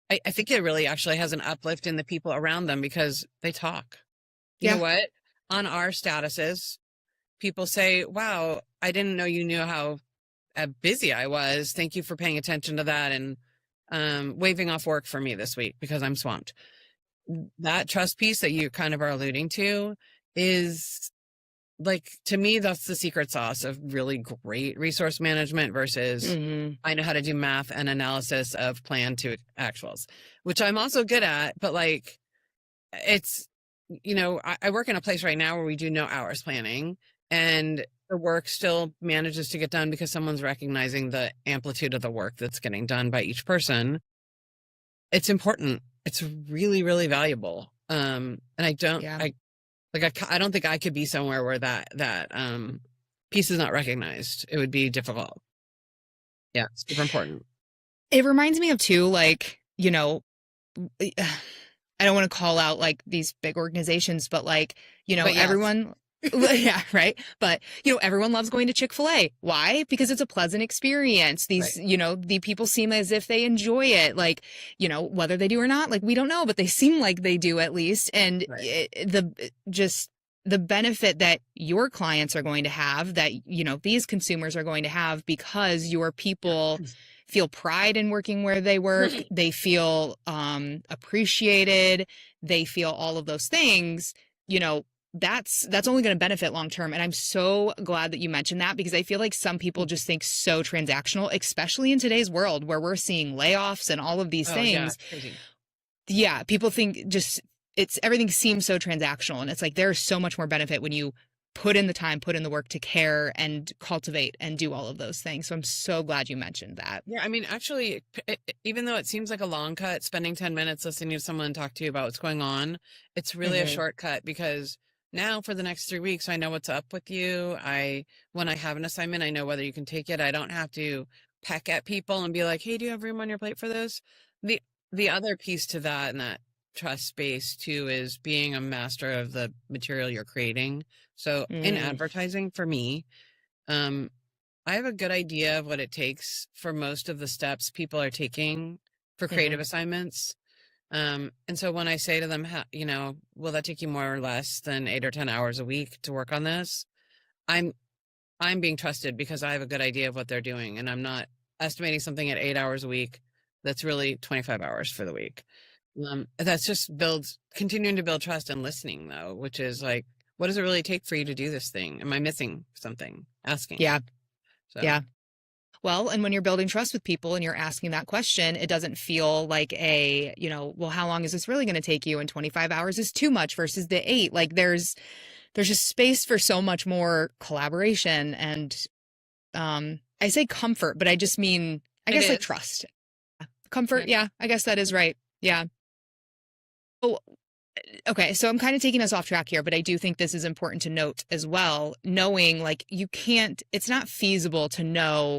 I think it really actually has an uplift in the people around them because they talk. You know Yeah. what? On our statuses, people say, wow, I didn't know you knew how busy I was. Thank you for paying attention to that and waving off work for me this week because I'm swamped. That trust piece that you kind of are alluding to is like, to me, that's the secret sauce of really great resource management versus Hmm. I know how to do math and analysis of plan to actuals, which I'm also good at, but like it's, I work in a place right now where we do no hours planning and the work still manages to get done because someone's recognizing the amplitude of the work that's getting done by each person. It's important. It's really, really valuable. And Yeah. I don't think I could be somewhere where that piece is not recognized. It would be difficult. Yeah, super important. It reminds me of too, like, I don't want to call out like these big organizations, but like, But yes, everyone, yeah, right. But, everyone loves going to Chick-fil-A. Why? Because it's a pleasant experience. right, The people seem as if they enjoy it. Like, whether they do or not, like, we don't know, but they seem like they do at least. And right. just the benefit that your clients are going to have, that, these consumers are going to have because your people feel pride in working where they work. They feel appreciated. They feel all of those things. That's only going to benefit long term. And I'm so glad that you mentioned that because I feel like some people just think so transactional, especially in today's world where we're seeing layoffs and all of these Oh yeah, things. crazy. Yeah, people think just everything seems so transactional. And it's like there's so much more benefit when you put in the time, put in the work to care and cultivate and do all of those things. So I'm so glad you mentioned that. Yeah, I mean, actually, even though it seems like a long cut, spending 10 minutes listening to someone talk to you about what's going on, it's really a Hmm. shortcut because now for the next 3 weeks, I know what's up with you. When I have an assignment, I know whether you can take it. I don't have to peck at people and be like, hey, do you have room on your plate for this? The, the other piece to that and that trust space too is being a master of the material you're creating. So in Mm, advertising for me, um, I have a good idea of what it takes for most of the steps people are taking for hmm. creative assignments. And so when I say to them, will that take you more or less than 8 or 10 hours a week to work on this? I'm I'm being trusted because I have a good idea of what they're doing, and I'm not estimating something at 8 hours a week that's really 25 hours for the week. That's just builds continuing to build trust and listening though, which is like, what does it really take for you to do this thing? Am I missing something? Asking. Yeah. So. Yeah. Well, and when you're building trust with people and you're asking that question, it doesn't feel like well, how long is this really going to take you? And 25 hours is too much versus the 8. Like there's just space for so much more collaboration and I say comfort, but I just mean I It guess like is. trust. Comfort, Yeah. yeah, I guess that is right. Yeah. Oh, okay, so I'm kind of taking us off track here, but I do think this is important to note as well, knowing like it's not feasible to know